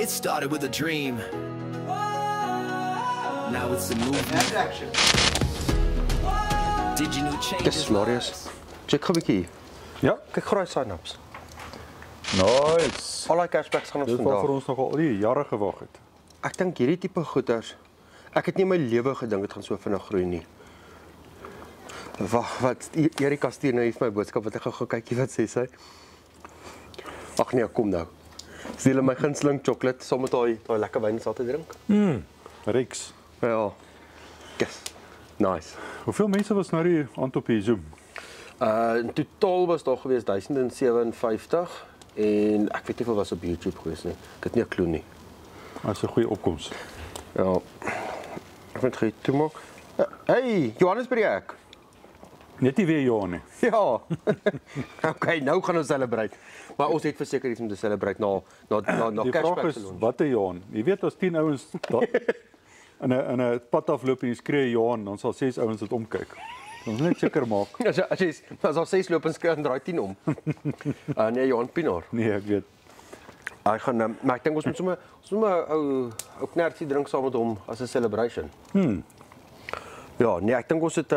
It started with a dream. Now it's a movement. Did you know change Dis Marius. Check gou 'n bietjie. Ja, Kyk graai sign-ups. nice. Al die cashbacks gaan ons Dit was vir vandag. ons nog al die jare gewag het. Ek dink hierdie tipe goeders. Ek het nie in my lewe gedink dit gaan so vinnig groei nie. Wag, wat Erika stuur nou hier vir my boodskap wat ek gou kykie wat sê sy. Ag nee, kom nou. Dis hulle my gunsteling chocolate saam met daai lekker wyn wat altyd drink. Rex. Ja. Yes. Nice. Hoeveel mense was nou die aand op die Zoom? In totaal was daar gewees 1057 en ek weet nie hoeveel was op YouTube gewees nie. Ek het nie 'n klou nie. Dat is 'n goeie opkoms. Ja. Ek moet gee toe maak. Hey, Johannes by ek. Net nie weer Johan nie. Ja. Okay, nou gaan ons celebrate. Maar ons het verseker iets om te celebrate na Die vraag cashback is, salon. wat 'n Johan? Jy weet as 10 ouens in 'n pad afloop en jy skree Johan, dan sal 6 ouens dit omkyk. Ons moet net seker maak. As daar 6 loop en skree en draai 10 om. Nee, Johan Pinaar. Nee, ek weet. Hy gaan maar ek dink ons moet sommer ou knertjie drink saam met hom as 'n celebration. Ja, nee, ek dink ons het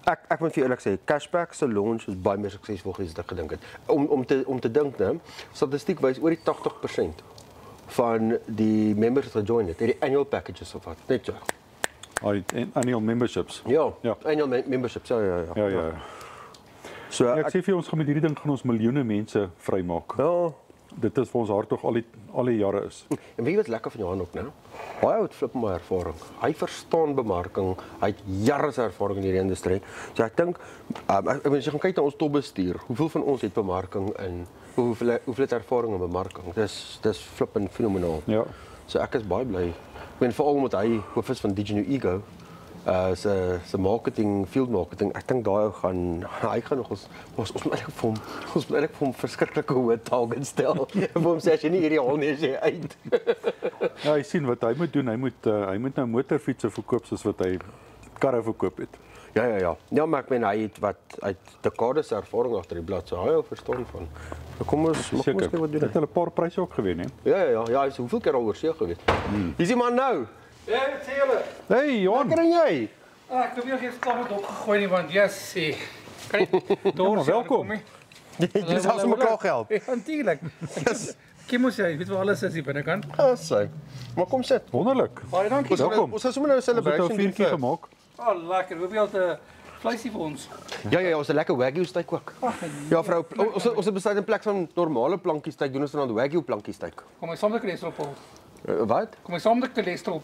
ek moet vir eerlik sê, cashback se launch is baie meer suksesvol gewees as ek gedink het. Om te dink, né, statistiek wys oor die 80% van die members wat gejoin het die annual packages of wat, net so. Annual memberships. Ja, Ja. annual memberships, ja. Ja. So Ek sê vir ons gaan met hierdie ding gaan ons miljoene mense vrymaak. ja, Dit is vir ons hartog al die jare is. en weet jy wat lekker van Johan ook, né? Baie oud flip my ervaring. Hy verstaan bemarking, hy het jare se ervaring in hierdie industrie. So ek dink ek mens jy gaan kyk na ons topbestuur. Hoeveel van ons het bemarking in hoeveel het ervaring in bemarking? Dis flippend fenomenaal. Ja. So ek is baie bly. Ek meen veral omdat hy hoof is van DigiNew Ego. Se marketing, field marketing. Ek dink daai hy gaan nog ons moet eintlik vir hom verskriklike hoë targets stel. Vir hom sê as jy nie hierdie haal nie, is jy uit. Ja, jy sien wat hy moet doen. Hy moet nou motorfietsse verkoop soos wat hy karre verkoop het. Ja. Ja, maar ek meen hy het dekades ervaring agter die blad, so hy hou verstaan van. So kom ons kyk wat doen. Het hulle 'n paar pryse ook gewen, hè? Ja, hy is hoeveel keer al oor see gewees. Dis die man nou. Ja, wat sê julle? Hey, Johan. Wat kan jy? Ek probeer geen klap opgegooi nie want yes, kan jy Ja, welkom. Jy sal sommer klaar gehelp. Ja, natuurlik. Ek moet sê, weet wel alles is hier binnekant. Ja, sê. Maar kom sit. Wonderlik. Baie dankie. Welkom. Ons gaan sommer nou 'n Ons het nou celebration 4 keer gemaak. Lekker. Hoeveel te vleisie vir ons? Ja, ons het lekker wagyu steak ook. Ja, vrou, ons het besluit in plek van normale plankie steak doen ons dan wagyu plankie steak. Kom my saam met cholesterol. Wat? Kom my saam met cholesterol.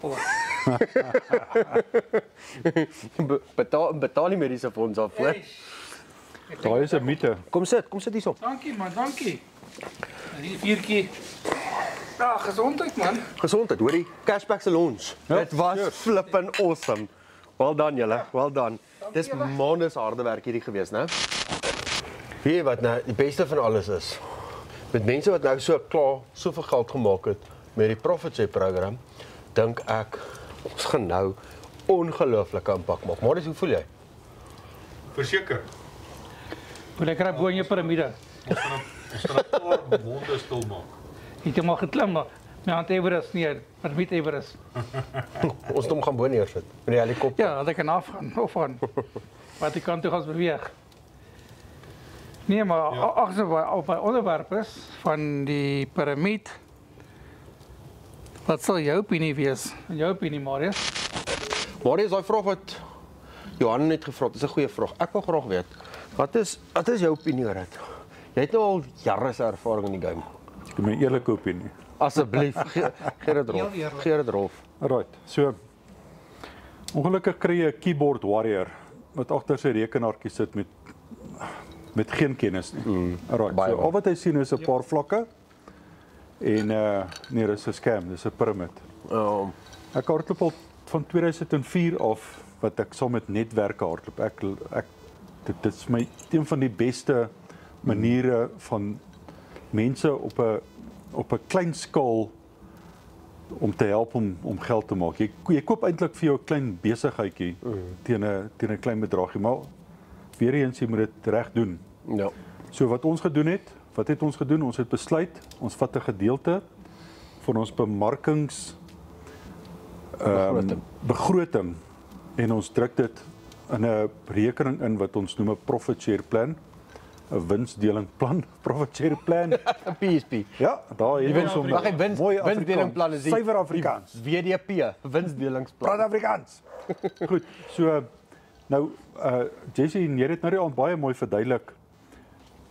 Betaal die mediese fonds af, hoor. Daai is 'n mite. Kom sit hierso. Dankie man, dankie. Die viertjie. Ja, gesondheid man. Gesondheid, hoorie. Cashback se launch. Ja, Dit was flippin awesome. Well done julle, well done. Dis maande se harde werk hierdie gewees, né? Weet jy wat nou die beste van alles is? Met mense wat nou so klaar soveel geld gemaak het met die Profit Share program, dink ek ons gaan nou ongelooflike impak maak. Maar dis hoe voel jy? Verseker. Hoe lekker bo in jou piramide. Ons gaan 'n paar monde stil maak. Ek het maar geklim maar my hand Everest neer, maar met Everest. Ons het hom gaan bo neersit met die helikopter. Ja, dat ek kan afgaan of aan. Wat die kant toe gaan beweeg. Nee, maar ag so op my onderwerp is van die piramide. Wat sal jou opinie wees? En jou opinie, Marius? Maar is daai vraag wat Johan net gevra het, is 'n goeie vraag. Ek wil graag weet, wat is jou opinie oor dit? Jy het nou al jare se ervaring in die game. Ek het my eerlike opinie. Asseblief, gee dit Rolf. Gee dit Rolf. Alright. So ongelukkig kry jy 'n keyboard warrior wat agter sy rekenaartjie sit met geen kennis nie. Alright. baie So waar. al wat hy sien is 'n paar vlakke en nee, dis 'n scam, dis 'n piramid. Ek hardloop al van 2004 af wat ek saam met netwerke hardloop. Dit is my een van die beste maniere van mense op 'n klein skaal om te help om geld te maak. Jy koop eintlik vir jou 'n klein besigheidjie teen 'n klein bedragie, maar weer eens jy moet dit reg doen. Ja. So wat het ons gedoen? Ons het besluit ons vat 'n gedeelte van ons bemarkings begroting en ons druk dit in 'n rekening in wat ons noem 'n profit share plan, 'n winsdelingplan, profit share plan. PSP. Ja, daar het ons hom. Winsdelingplan is suiwer Afrikaans. WDP, winsdelingsplan. Praat Afrikaans. Goed, so nou Jessie, jy het nou al baie mooi verduidelik.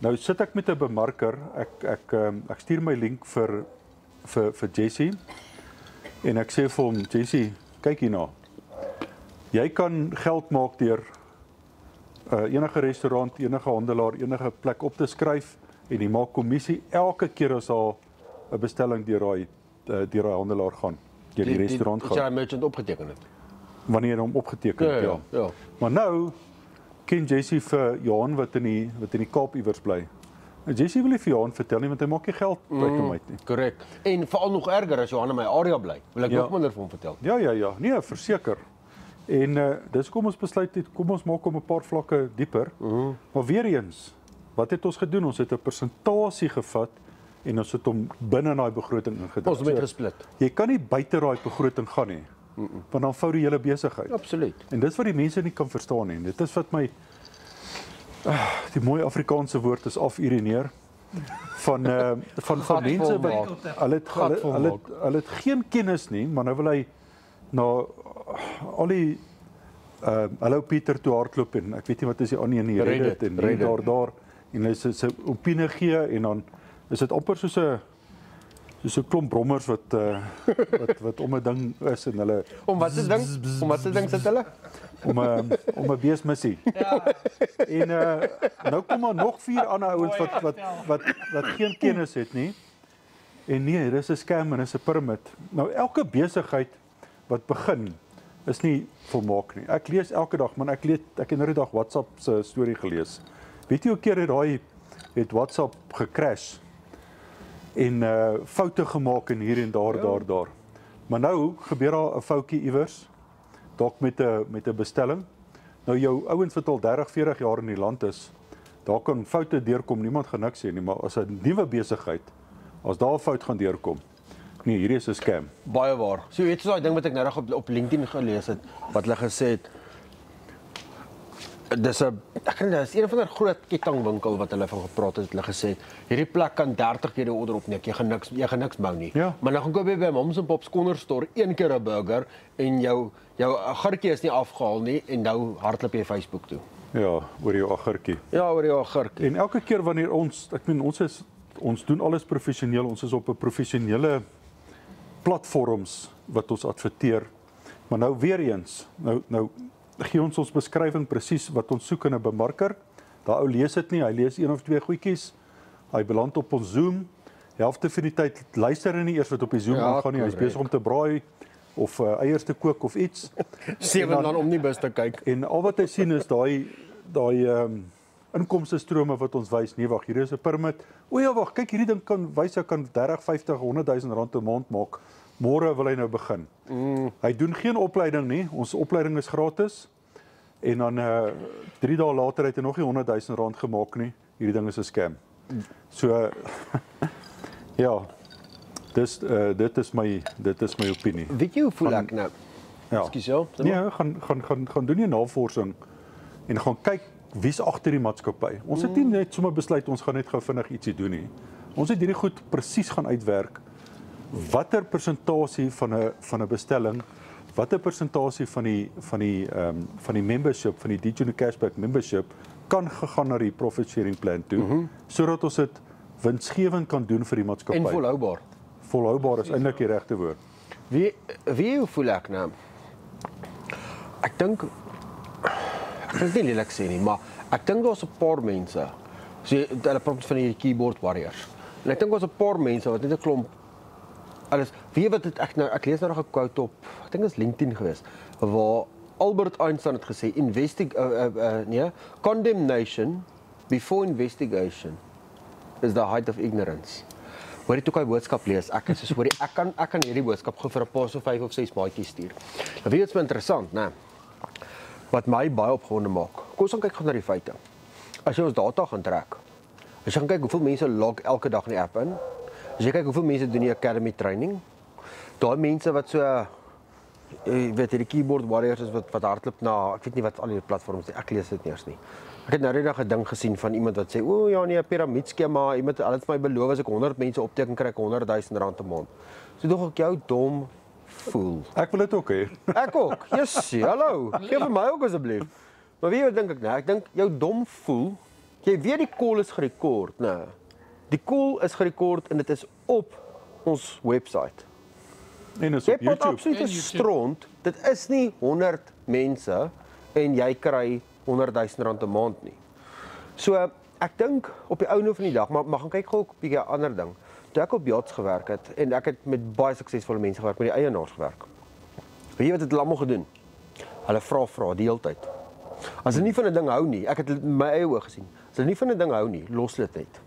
Nou sit ek met 'n bemarker. Ek stuur my link vir Jessie en ek sê vir hom, Jessie, kyk hierna. Jy kan geld maak deur enige restaurant, enige handelaar, enige plek op te skryf en jy maak kommissie elke keer as daar 'n bestelling deur daai handelaar gaan, deur die restaurant gaan. As jy 'n merchant opgeteken het. Wanneer hom opgeteken het, ja. Maar nou ken Jessie vir Johan wat in die Kaap iewers bly. En Jessie wil nie vir Johan vertel nie want hy maak nie geld buite my nie. Korrek. En veral nog erger as Johan in my area bly. Wil ek nog minder vir hom vertel. Ja. Nee, verseker. En dis kom ons besluit het, kom ons maak hom 'n paar vlakke dieper. Maar weer eens, wat het ons gedoen? Ons het 'n persentasie gevat en ons het hom binne in daai begroting ingedruk. Ons het gesplit. Jy kan nie buite daai begroting gaan nie. Want dan vou die hele besigheid. Absoluut. En dis wat die mense nie kan verstaan nie. Dit is wat my die mooi Afrikaanse woord is afurineer van mense wat hulle het geen kennis nie, maar nou wil hy na al die hallo Pieter toe hardloop en ek weet nie wat is die ander nie, Reddit en daar en hy sy opinie gee en dan is dit amper soos 'n klomp brommers wat om 'n ding is en hulle om wat 'n ding sit hulle om 'n beesmissie. Ja. En nou kom maar nog 4 ander ouens wat geen kennis het nie. En nee, dis 'n scam en dis 'n piramid. Nou elke besigheid wat begin is nie volmaak nie. Ek lees elke dag, man, ek het nou die dag WhatsApp se storie gelees. Weet jy hoe keer het WhatsApp gecrash en foute gemaak en hier en daar. Maar nou gebeur daar 'n foutjie iewers, dalk met 'n bestelling. Nou jou ouens wat al 30, 40 jaar in die land is, daar kan foute deurkom, niemand gaan niks sê nie, maar as 'n nuwe besigheid, as daar 'n fout gaan deurkom, nee, hierdie is 'n scam. Baie waar. So weet jy daai ding wat ek nou reg op LinkedIn gelees het, wat hulle gesê het, dis 'n van die groot kettingwinkel wat hulle van gepraat het, hulle gesê het, hierdie plek kan 30 keer die order opneem, jy gaan niks bou nie. Ja. Maar nou gaan koop jy by Moms & Pop's Corner Store een keer 'n burger en jou agurkie is nie afgehaal nie en nou hardloop jy Facebook toe. Ja, oor jou agurkie. Ja, oor jou agurkie. En elke keer wanneer ons doen alles professioneel, ons is op 'n professionele platforms wat ons adverteer. Maar nou weer eens, nou gee ons beskrywing presies wat ons soek in 'n bemarker. Daai ou lees dit nie, hy lees 1 of 2 goedjies. Hy beland op ons Zoom. Helfte van die tyd luister hy nie eers wat op die Zoom aangaan nie. Hy's besig om te braai of eiers te kook of iets. 7 dan om nie bus te kyk. En al wat hy sien is daai inkomste strome wat ons wys. Nee, wag, hier is 'n piramid. O ja, wag, kyk hierdie ding kan wys hy kan 30, 50, 100 000 rand 'n maand maak. Môre wil hy nou begin. Hy doen geen opleiding nie. Ons opleiding is gratis. En dan 3 dae later het hy nog nie 100 000 rand gemaak nie. Hierdie ding is 'n scam. So ja. Dit is my opinie. Weet jy hoe voel ek nou? Ja. Ekskuus jou. Nee, gaan doen jy navorsing en gaan kyk wie's agter die maatskappy. Ons het nie net sommer besluit ons gaan net gou vinnig ietsie doen nie. Ons het hierdie goed presies gaan uitwerk. Watter persentasie van 'n bestelling, watter persentasie van die membership, van die DJ Cashback membership kan gegaan na die profit sharing plan toe, sodat ons dit winsgewend kan doen vir die maatskappy. En volhoubaar. Volhoubaar is eintlik die regte woord. Wie hoe voel ek nou? Ek dink nie lelik sê nie, maar ek dink daar's 'n paar mense. So hulle praat van die keyboard warriors. En ek dink daar's 'n paar mense wat net 'n klomp alles. Weet wat het ek lees nou nog 'n quote op, ek dink dit is LinkedIn geweest, waar Albert Einstein het gesê condemnation before investigation is the height of ignorance. Hoor jy toe hy boodskap lees, ek is hoor ek kan hierdie boodskap gou vir 'n paar so 5 of 6 maatjies stuur. Nou weet jy wat interessant, né? Wat my baie opgewonde maak. Kom ons kyk gou na die feite. As jy ons data gaan trek. As jy gaan kyk hoeveel mense log elke dag in die app in. As jy kyk hoeveel mense doen die academy training, Daai mense wat so jy weet hierdie keyboard warriors is wat hardloop na ek weet nie wat al die platforms is. Ek lees dit nie eers nie. Ek het nou net 'n ding gesien van iemand wat sê, "O ja nee, 'n piramiedskema, iemand hulle het vir my beloof as ek 100 mense opteken kry ek R100,000 'n maand." So dog ek jou dom fool. Ek wil dit ook hê. Ek ook. Jessie, hallo. Gee vir my ook asseblief. Maar weet jy wat dink ek nou? Ek dink jou dom fool. Jy weet die call is gerekord, né? Die call is gerekord en dit is op ons webwerf. En is Jy op praat YouTube. absoluut stront. Dit is nie 100 mense en jy kry R100,000 'n maand nie. So ek dink op die ou nou van die dag, maar gaan kyk gou op 'n bietjie 'n ander ding. Toe ek op yachts gewerk het en ek het met baie suksesvolle mense gewerk, met die eienaars gewerk. Weet jy wat het hulle almal gedoen? Hulle vra die hele tyd. As hulle nie van 'n ding hou nie, ek het my eie oë gesien. As hulle nie van 'n ding hou nie, los dit net.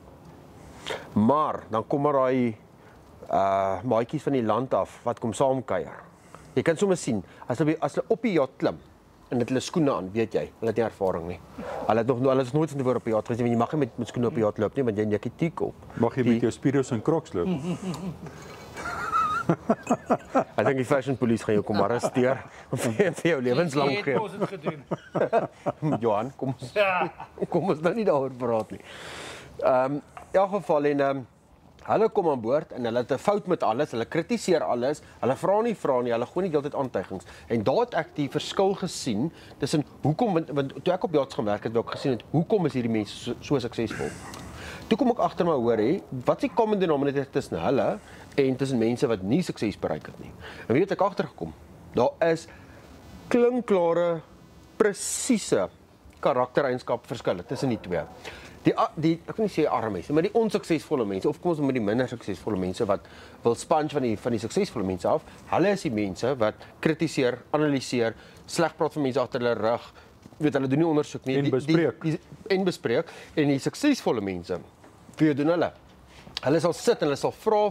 Maar dan kom maar daai maatjies van die land af wat kom saamkuier. Jy kan sommer sien as hulle op die yacht klim en dit hulle skoene aan, weet jy, hulle het nie ervaring nie. Hulle is nooit van tevore op die yacht gewees nie, want jy mag nie met skoene op die yacht loop nie, want jy nek die tiek op. Mag jy met jou Speedos en Crocs loop? Ek dink die fashion police gaan jou kom arresteer vir jou lewenslang gee. Ons het gedoen. Johan, Ja. kom ons nou nie daaroor praat nie. In elk geval en hulle kom aan boord en hulle het 'n fout met alles, hulle kritiseer alles, hulle vra nie, hulle gooi nie heeltyd aantuigings. En daar het ek die verskil gesien tussen hoekom want toe ek op yachts gewerk het, het ek gesien het hoekom is hierdie mense so suksesvol. Toe kom ek agter my hoor wat is die common denominator tussen hulle en tussen mense wat nie sukses bereik het nie. En weet ek agtergekom, daar is klinkklare presiese karaktereienskap verskille tussen die twee. Ek wil nie sê arme mense, maar die onsuksesvolle mense of kom ons met die minder suksesvolle mense wat wil sponge van die suksesvolle mense af. Hulle is die mense wat kritiseer, analiseer, sleg praat van mense agter hulle rug. Weet hulle doen nie ondersoek nie En bespreek. En bespreek en die suksesvolle mense. Wie doen hulle? Hulle sal sit en hulle sal vra,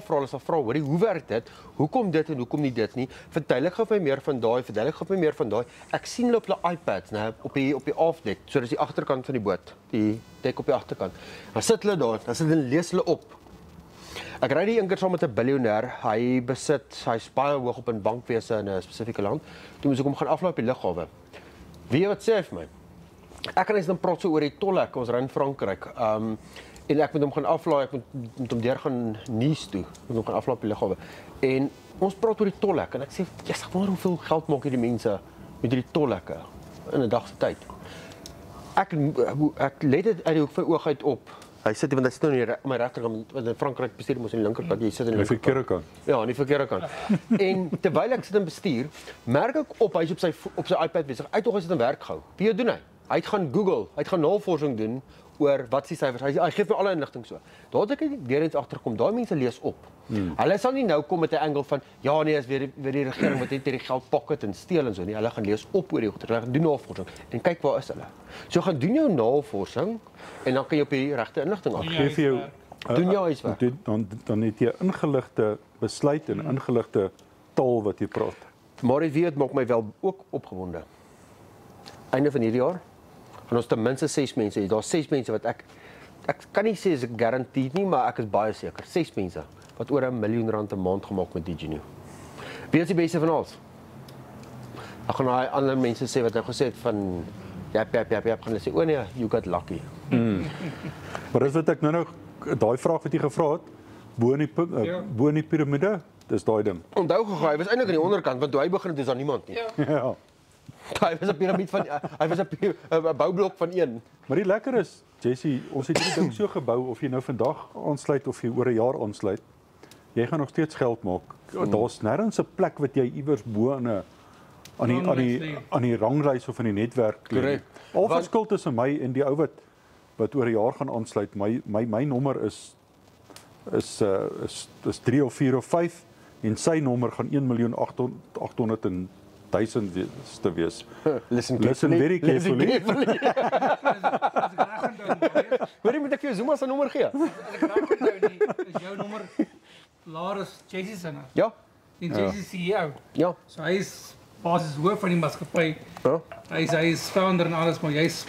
hoorie, hoe werk dit? Hoekom dit en hoekom nie dit nie? Verduidelik gou vir my meer van daai, Ek sien hulle op hulle iPads, né, op die afdek. So dis die agterkant van die boot, die dek op die agterkant. Dan sit hulle daar, dan lees hulle op. Ek ry die een keer saam met 'n biljoenêr. Hy's baie hoog op in bankwese in 'n spesifieke land. Toe moes ek hom gaan aflaai op die lughawe. Weet jy wat sê hy vir my? Ek en hy dan praat so oor die tollhek, ons ry in Frankryk. En ek moet hom gaan aflaai, ek moet hom deur gaan Nice toe. Ek moet hom gaan aflaai op die lughawe. En ons praat oor die tollhek en ek sê, "Jesus, ek wonder hoeveel geld maak hierdie mense met hierdie tolhekke in 'n dag se tyd." Ek let dit uit die hoek van oog uit op. Hy sit want hy sit nou aan my regterkant, want in Frankryk bestuur mos aan die linkerkant, jy sit aan die verkeerde kant. Ja, aan die verkeerde kant. En terwyl ek sit en bestuur, merk ek op hy's op sy iPad besig. Hy tog hy sit en werk gehou. Wie doen hy? Hy het gaan Google, hy het gaan navorsing doen oor wat se syfers. Hy gee vir alle inligting so. Daar het ek weer eens agterkom. Daai mense lees op. Hulle sal nie nou kom met 'n angle van ja nee, is weer die regering wat net hierdie geld pocket en steel en so nie. Hulle gaan lees op oor die goeie. Hulle gaan doen navorsing en kyk waar is hulle. So gaan doen jou navorsing en dan kan jy op die regte inligting af. Gee vir jou Doen jou huiswerk. dan het jy ingeligte besluit en ingeligte taal wat jy praat. Maar dit maak my wel ook opgewonde. Einde van hierdie jaar gaan ons ten minste 6 mense hê. Daar's 6 mense wat ek kan nie sê is ek guaranteed nie, maar ek is baie seker. 6 mense wat oor R1 miljoen 'n maand gemaak met DigiNew. Wie is die beste van alles? Ek gaan daai ander mense sê wat nou gesê het van ja, gaan hulle sê, "O nee, you got lucky." Maar dis wat ek nou daai vraag wat jy gevra het, bo in die piramide, dis daai ding. Onthou gou, hy was eintlik aan die onderkant want toe hy begin het is daar niemand nie. Ja. Hy was 'n piramide van hy was 'n boublok van 1. Maar die lekker is, Jessie, ons het hierdie ding so gebou of jy nou vandag aansluit of jy oor 'n jaar aansluit, jy gaan nog steeds geld maak. Daar's nêrens 'n plek wat jy iewers bo aan die ranglys of in die netwerk lê. Korrek. Al verskil tussen my en die ou wat oor 'n jaar gaan aansluit, my nommer is 3 of 4 of 5 en sy nommer gaan 1.800.000 te wees. Listen very carefully. Hoor jy moet ek vir jou Zuma se nommer gee? As ek reg onthou nie, is jou nommer laer as Jessie se nou. Ja. Die Jessie CEO. Ja. So hy is basis hoof van die maatskappy. Ja. Hy is founder en alles, maar jy's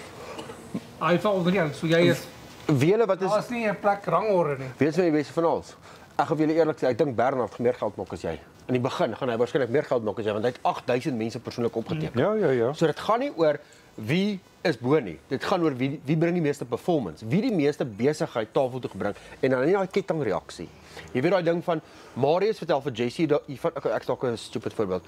hy val onder jou. So jy is Wie julle wat is daar's nie 'n plek rangorde nie. weet jy die beste van alles? Ek gaan vir julle eerlik sê, ek dink Bernard gaan meer geld maak as jy. in die begin gaan hy waarskynlik meer geld maak as jy want hy het 8000 mense persoonlik opgeteken. Ja. So dit gaan nie oor wie is bo nie. Dit gaan oor wie bring die meeste performance, wie die meeste besigheid tafel toe gebring en dan nie daai kettingreaksie. Jy weet daai ding van Marius vertel vir Jessie ek dalk 'n stupid voorbeeld.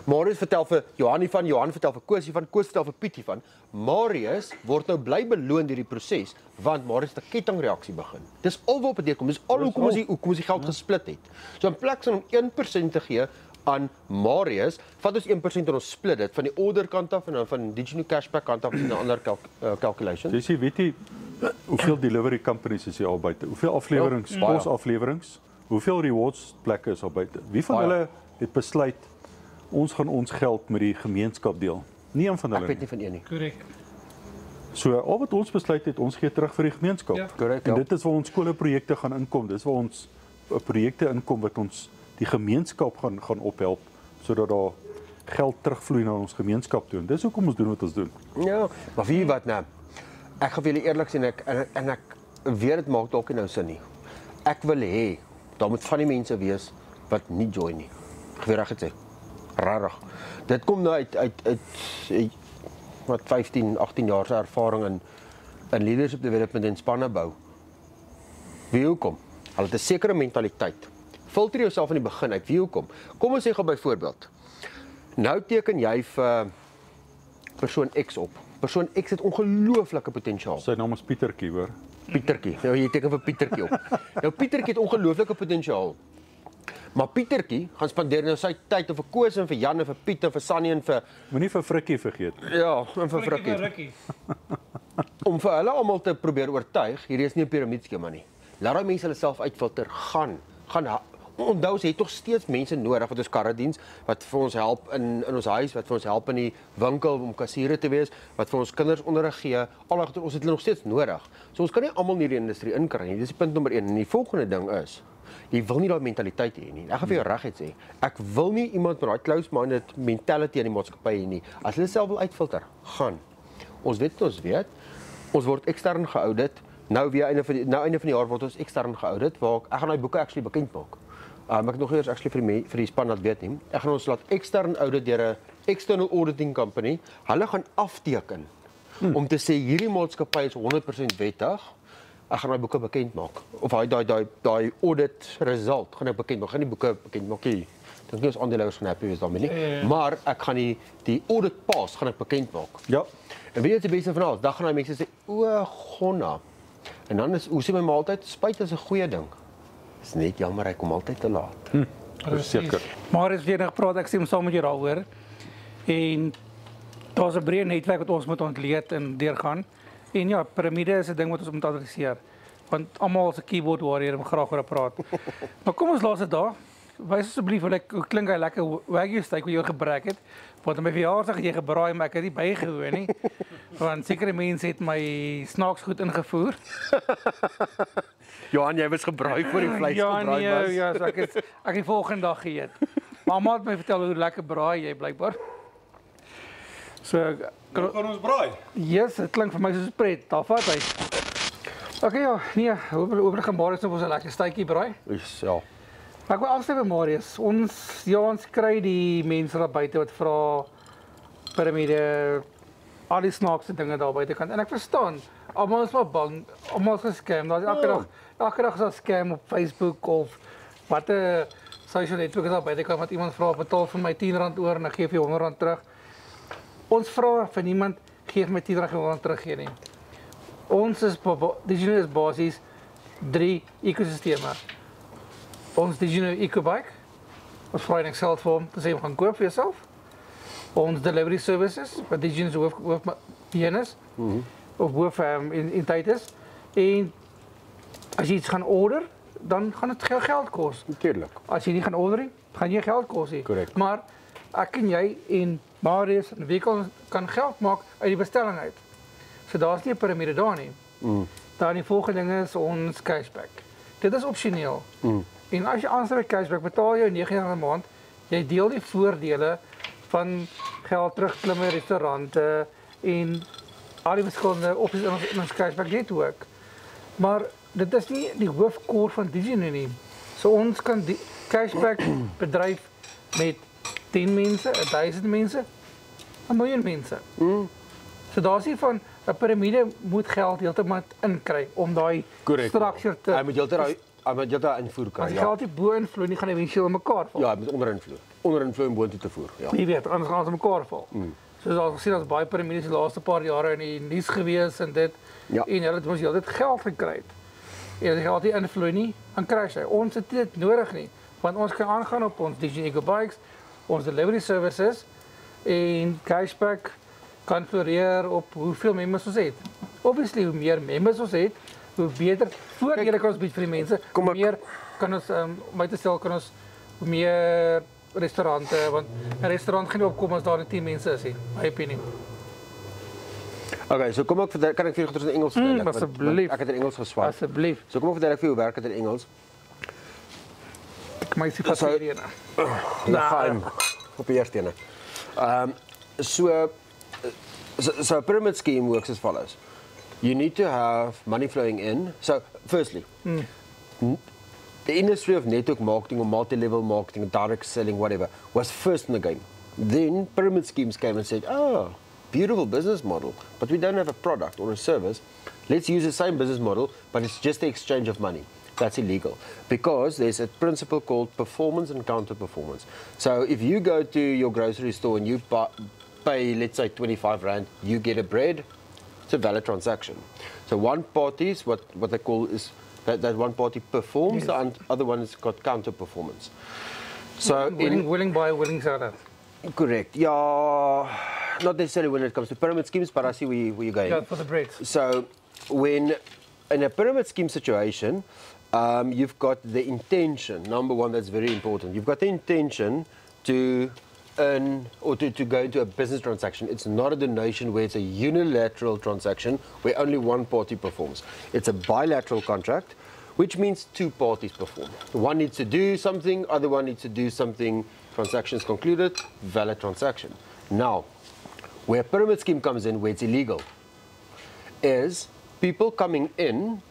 Marius vertel vir Johan vertel vir Koos vertel vir Pietie van. Marius word nou bly beloon deur die proses want Marius het 'n kettingreaksie begin. Dis alwaar op dit kom. Dis al hoekom ons die geld gesplit het. So in plaas van om 1% te gee aan Marius, vat ons 1% en ons split dit van die order kant af en dan van Digino Cashback kant af en 'n ander calculation. Jy weet jy hoeveel delivery companies is hier al buite? Hoeveel afleweringe, posafleweringe? Hoeveel rewards plekke is al buite? Wie van hulle het besluit ons gaan ons geld met die gemeenskap deel? Nie een van hulle. Ek weet nie van een nie. Korrek. So al wat ons besluit het, ons gee terug vir die gemeenskap. Ja. Korrek. En dit is waar ons skoolprojekte gaan inkom. Dis waar ons projekte inkom wat ons die gemeenskap gaan ophelp sodat daar geld terugvloei na ons gemeenskap toe. Dis hoekom ons doen wat ons doen. Ja, maar wie wat nou? Ek gaan vir julle eerlik sê en ek weet dit maak dalk nie nou sin nie. Ek wil hê daar moet van die mense wees wat nie join nie. Ek weet reg gesê. Rarig. Dit kom nou uit wat 15, 18 jaar se ervaring in leadership development en spanne bou. Wie hoekom? Hulle het 'n sekere mentaliteit. Filter jouself in die begin uit. Wie hoekom? Kom ons sê gou byvoorbeeld. Nou teken jy vir persoon X op. Persoon X het ongelooflike potensiaal. Sy naam is Pietertjie, hoor. Pietertjie. Nou jy teken vir Pietertjie op. Nou Pietertjie het ongelooflike potensiaal. Maar Pietertjie gaan spandeer nou sy tyd vir Koos en vir Jan en vir Piet en vir Sannie en vir Moenie vir Frikkie vergeet. ja, en vir Frikkie. Om vir hulle almal te probeer oortuig, hierdie is nie 'n piramideskema nie. Laat daai mense hulle self uitfilter. Gaan onthou jy het tog steeds mense nodig wat ons karrediens wat vir ons help in ons huis, wat vir ons help in die winkel om kassiere te wees, wat vir ons kinders onderrig gee. Al ons het hulle nog steeds nodig. So ons kan nie almal in hierdie industrie inkry nie. Dis punt nommer 1. En die volgende ding is jy wil nie daai mentaliteit hê nie. Ek gaan vir jou reguit sê, ek wil nie iemand met daai close-minded mentality in die maatskappy hê nie. As hulle self wil uitfilter, gaan. Ons weet, ons word ekstern geaudit. Nou einde van die jaar word ons ekstern geaudit waar ek gaan daai boeke actually bekend maak. Ek het nog eers actually vir die span laat weet nie. Ek gaan ons laat ekstern audit deur 'n external auditing company. Hulle gaan afteken om te sê hierdie maatskappy is 100% wettig. Ek gaan daai boeke bekend maak. Of daai audit result gaan ek bekend maak. Ek gaan nie boeke bekend maak nie. Dink nie ons aandeelhouers gaan happy wees daarmee nie. Maar ek gaan die audit pass gaan ek bekend maak. Ja. En weet jy die beste van alles? Dan gaan daai mense sê, "O, gonna." En dan is hoe sê my ma altyd, spyt is 'n goeie ding. Dis net jammer hy kom altyd te laat. Verseker. Maar as jy nog praat, ek stem saam met jou daaroor. En daar's 'n breë netwerk wat ons moet ontleed en deurgaan. En ja, piramide is 'n ding wat ons moet adresseer. Want almal se keyboard warrior wil graag oor praat. Maar kom ons laat dit daar. Wys asseblief hoe klink hy lekker wagyu steak wat jy gebruik het. Want op my verjaarsdag het jy gebraai, maar ek het nie bygewoon nie. Want sekere mense het my snaaks goed ingevoer. Johan, jy was gebraai vir die vleis gebraai was. Ja, so ek het die volgende dag geëet. Mamma het my vertel hoe lekker braai jy blykbaar. So Gaan ons braai? yes, dit klink vir my soos 'n pret. Daar vat hy. Okay ja, nee, hopelik gaan Marius op ons 'n lekker steakie braai. Ja. Maar ek wil afsê by Marius, ons kry die mense daar buite wat vra piramide, al die snaakse dinge daar buitekant. En ek verstaan, almal is maar bang, almal is gescam. Daar's elke dag is daar scam op Facebook of watter social netwerk is daar buitekant wat iemand vra, betaal vir my R10 oor en ek gee vir jou R100 terug. Ons vra vir niemand gee vir my R10 en R100 teruggee nie. Ons is Digino is basies 3 ekosisteme. Ons Digino EcoBike, ons vra in Excel vorm te sê jy gaan koop vir jouself. Ons delivery services, wat Digino se hoof is, of hoof in tyd is. En as jy iets gaan order, dan gaan dit geld kos. Natuurlik. As jy nie gaan order nie, gaan jy geld kos nie. Correct. Maar ek en jy en Marius en wie kan geld maak uit die bestelling uit. So daar's nie 'n piramide daar nie. Dan die volgende ding is ons cashback. Dit is opsioneel. En as jy aansluit by cashback, betaal jy R9 'n maand. Jy deel die voordele van geld terugklim in restaurante en al die verskillende opsies in ons cashback netwerk. Maar dit is nie die hoofkoor van Digino nie. So ons kan die cashback bedryf met 10 mense, 1000 mense, 'n miljoen mense. So daar's nie van 'n piramide moet geld heeltemal inkry om daai structure te Hy moet heeltemal invoer kry. As die geld nie bo invloed nie, gaan hy eventueel in mekaar val. Ja, hy moet onderinvloed. Onderinvloed en boontoe te voer. Ja. Jy weet, anders gaan ons in mekaar val. Soos al gesien ons baie piramides die laaste paar jare in die nuus gewees en dit Ja. en hulle het mos heeltyd geld gekry het. En as die geld nie invloed nie, dan crash hy. Ons het dit nodig nie, want ons kan aangaan op ons DJ Eco Bikes, ons delivery services en cashback kan floreer op hoeveel members ons het. Obviously, hoe meer members ons het, hoe beter voordele kan ons bied vir die mense. Hoe meer kan ons my te stel kan ons hoe meer restaurante, want 'n restaurant gaan nie opkom as daar net 10 mense is nie. My opinie. Okay, so kom ek kan ek vir julle in Engels verduidelik? Want asseblief. Ek het in Engels geswaar. Asseblief. So kom ek verduidelik vir jou hoe werk dit in Engels. Ek my simpatie hierna. Geheim. Op die eerste ene. So a pyramid scheme works as follows. You need to have money flowing in. So firstly, the industry of network marketing or multi-level marketing, direct selling, whatever, was first in the game. Then pyramid schemes came and said, oh, beautiful business model, but we don't have a product or a service. Let's use the same business model, but it's just the exchange of money. That's illegal because there's a principle called performance and counter-performance. So if you go to your grocery store and you pay, let's say, 25 Rand, you get a bread, it's a valid transaction. So one party is what they call is that one party performs, the other one has got counter-performance. So willing buyer, willing seller. Correct. Yeah, not necessarily when it comes to pyramid schemes, but I see where you're going. Yeah, for the breads. So when in a pyramid scheme situation, you've got the intention. Number one, that's very important. You've got the intention to earn or to go into a business transaction. It's not a donation where it's a unilateral transaction where only one party performs. It's a bilateral contract, which means two parties perform. One needs to do something, other one needs to do something. Transaction is concluded, valid transaction. Now, where a pyramid scheme comes in, where it's illegal, is people coming in,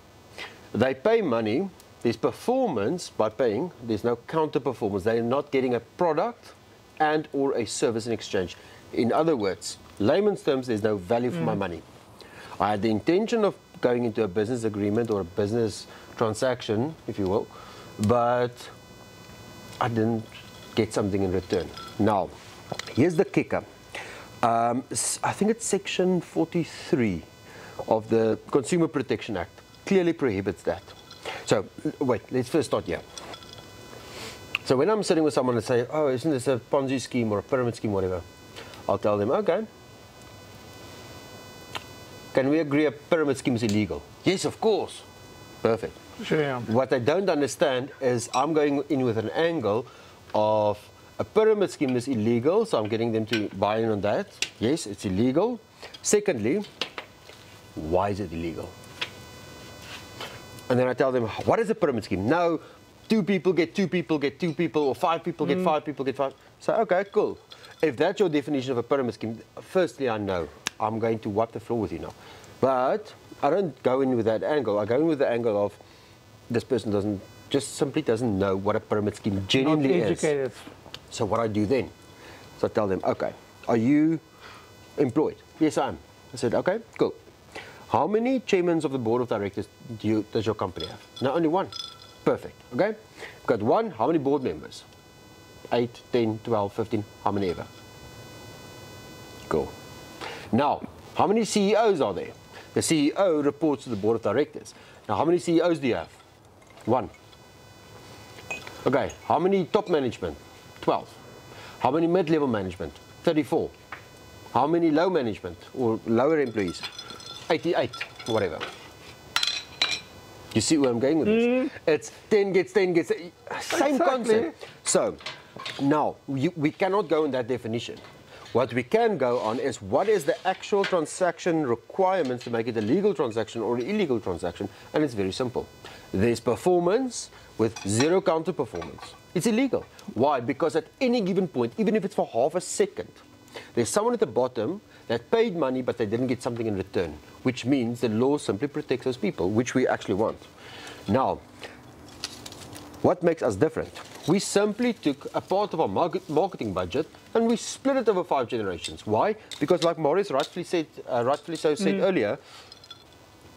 they pay money, there's performance by paying, there's no counter performance. They're not getting a product and or a service in exchange. In other words, layman's terms, there's no value for my money. I had the intention of going into a business agreement or a business transaction, if you will, but I didn't get something in return. Now, here's the kicker. I think it's section 43 of the Consumer Protection Act clearly prohibits that. So, wait, let's first start here. So when I'm sitting with someone and say, oh, isn't this a Ponzi scheme or a pyramid scheme, whatever, I'll tell them, okay, can we agree a pyramid scheme is illegal? Yes, of course. Perfect. Sure, yeah. What they don't understand is I'm going in with an angle of a pyramid scheme is illegal, so I'm getting them to buy in on that. Yes, it's illegal. Secondly, why is it illegal? And then I tell them, what is a pyramid scheme? No, 2 people get 2 people get 2 people, or 5 people get 5 people get 5. So, okay, cool. If that's your definition of a pyramid scheme, firstly, I know. I'm going to wipe the floor with you now. But I don't go in with that angle. I go in with the angle of this person simply doesn't know what a pyramid scheme genuinely Not educated. is. So what I do then, so I tell them, okay, are you employed? Yes, I am. I said, okay, cool. How many chairmen of the board of directors does your company have? No, only one. Perfect, okay? Got one, how many board members? 8, 10, 12, 15, how many ever? Cool. Now, how many CEOs are there? The CEO reports to the board of directors. Now, how many CEOs do you have? 1. Okay, how many top management? 12. How many mid-level management? 34. How many low management or lower employees? 88, whatever. You see where I'm going with this? It's 10 gets 10 gets, same concept. So, now, we cannot go in that definition. What we can go on is what is the actual transaction requirements to make it a legal transaction or an illegal transaction, and it's very simple. There's performance with 0 counter performance. It's illegal. Why? Because at any given point, even if it's for half a second, there's someone at the bottom that paid money but they didn't get something in return, which means the law simply protects those people, which we actually want. Now, What makes us different? We simply took a part of our marketing budget and we split it over 5 generations. Why? Because like Marius rightfully said earlier,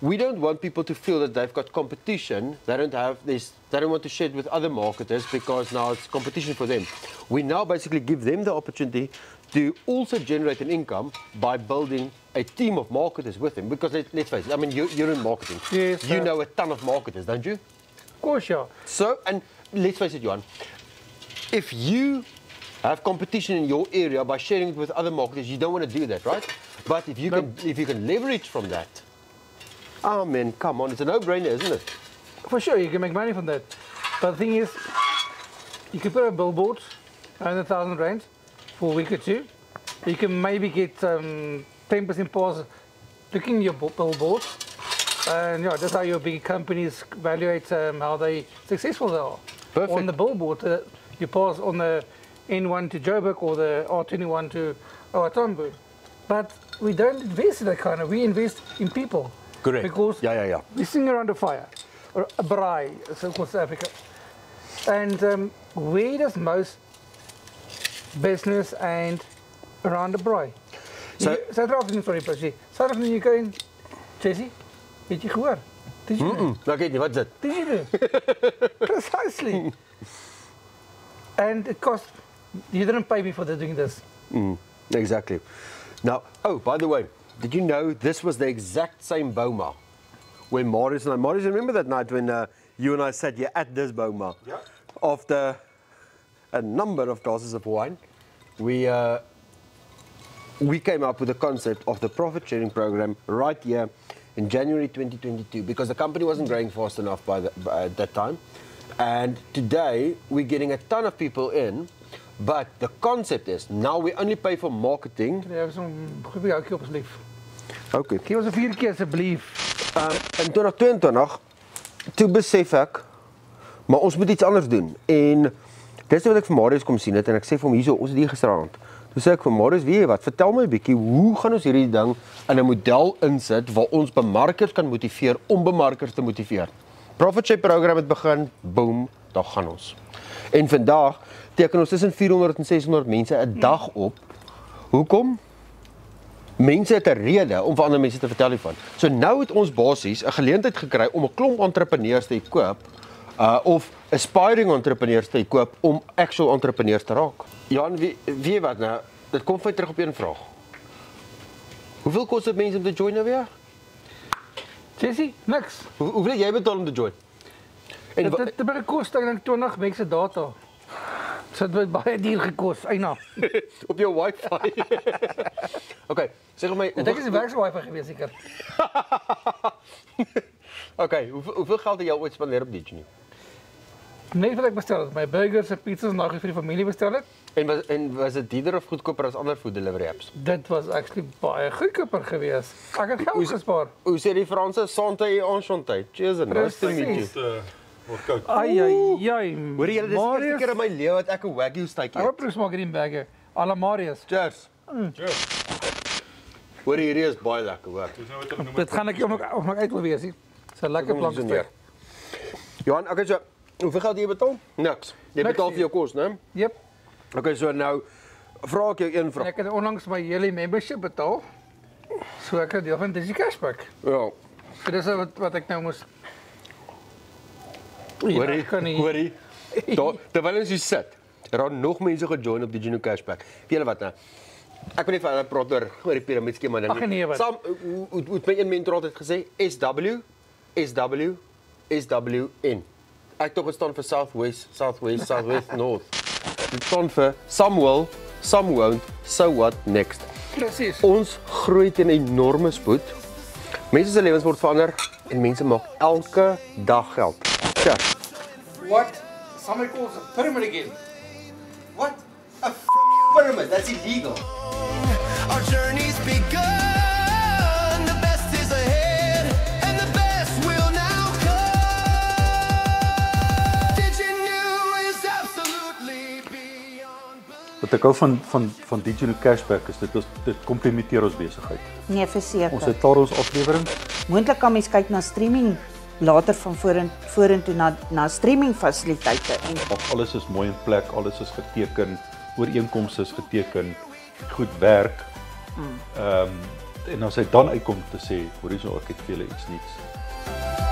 we don't want people to feel that they've got competition. They don't want to share it with other marketers because now it's competition for them. We now basically give them the opportunity to also generate an income by building a team of marketers with them. Because let's face it, I mean, you're in marketing. Yes, you know a ton of marketers, don't you? Of course, yeah. So, and let's face it, Johan, if you have competition in your area by sharing it with other marketers, you don't want to do that, right? But if you can leverage from that, oh man, come on, it's a no-brainer, isn't it? For sure, you can make money from that. But the thing is, you can put a billboard, 100,000 rand for a week or two. You can maybe get 10% pause looking at your billboard. And yeah, that's how your big companies evaluate how successful they are. Perfect. On the billboard, you pass on the N1 to Joburg or the R21 to Tambo. But we don't invest in that kind of, we invest in people. Correct. Because we sing around a fire, or a braai, so-called South Africa. And where does most business and around the braai? So, South African, you go in, Jesse, het jy gehoor? Did you know? Nou, weet nie, wat is dit? Did you know? Precisely. And it cost, you didn't pay me for doing this. Exactly. Now, oh, by the way, did you know this was the exact same Boma when Marius and I, Marius, remember that night when you and I sat here at this Boma? Yeah. After a number of glasses of wine, we came up with the concept of the profit sharing program right here in January 2022 because the company wasn't growing fast enough at that time. And today we're getting a ton of people in, but the concept is now we only pay for marketing. Ja, zo'n goeie houtjie op asseblief. Okay. Gee ons 'n 4 keer asseblief. In 2022 toe besef ek maar ons moet iets anders doen. En dis wat ek vir Marius kom sien het en ek sê vir hom hierso ons het hier gisterand. Toe sê ek vir Marius, weet jy wat, vertel my 'n bietjie hoe gaan ons hierdie ding in 'n model insit waar ons bemarkers kan motiveer om bemarkers te motiveer. Profit Share program het begin, boom, daar gaan ons. En vandag teken ons tussen 400 en 600 mense 'n dag op. Hoekom? Mense het 'n rede om vir ander mense te vertel hiervan. So nou het ons basies 'n geleentheid gekry om 'n klomp entrepreneurs te koop of aspiring entrepreneurs te koop om actual entrepreneurs te raak. Jan, wie wat nou? Dit kom vir terug op een vraag. Hoeveel kos dit mense om te join nou weer? Jessie, niks. Hoeveel jy betaal om te join? En dit by die kos dink 20 mense data. Dit het baie duur gekos, eina. Op jou wifi. Okay, sê vir my, ek dink dit is werks wifi gewees seker. Okay, hoeveel geld het jy ooit spandeer op Digino? Nee, wat ek bestel het, my burgers en pizzas nog vir die familie bestel het. En was dit duurder of goedkoper as ander food delivery apps? Dit was actually baie goedkoper gewees. Ek het geld gespaar. Hoe sê die Franse santé et enchanté? Cheers and nice to meet you. Word koud. Ai. Hoor jy, dis die eerste keer in my lewe wat ek 'n wagyu steak Ek eet. probeer smaak hierdie burger. Alla Marius. Cheers. Cheers. Hoor hierdie is baie lekker, hoor. Dis nou wat hulle noem. Dit gaan ek ook uit wil wees. Dis 'n lekker plank. Johan, okay, so hoeveel geld jy betaal? Niks. Jy betaal vir jou kos, né? Jep. Okay, so nou vra ek jou een vraag. Ek het onlangs my hele membership betaal. So ek het deel van dis die cashback. Ja. So dis wat ek nou moes. Hoorie. Terwyl ons hier sit, er nog mense gejoin op die Digino Cashback. Weet julle wat nou? Ek wil nie verder praat oor die piramideskema ding nie. Ag nee, wat? Sam, hoe het my een mentor altyd gesê, SWN. Ek tog staan vir Southwest, North. Dit staan vir some will, some won't, so what next. Presies. Ons groei teen 'n enorme spoed. Mense se lewens word verander en mense maak elke dag geld. Ja. What? Somebody calls a pyramid again. What? A pyramid? That's illegal. Our journey's begun. The best is ahead, and the best will now come. Did you know is absolutely beyond belief. Wat ek hou van Digino Cashback is dit komplementeer ons besigheid. Nee, verseker. Ons het klaar ons aflewering. Moontlik kan mens kyk na streaming later van vorentoe na streaming fasiliteite en Alles is mooi in plek, alles is geteken, ooreenkomste is geteken, goed werk. En as hy dan uitkom te sê, hoor hierso ek het vir julle iets niets.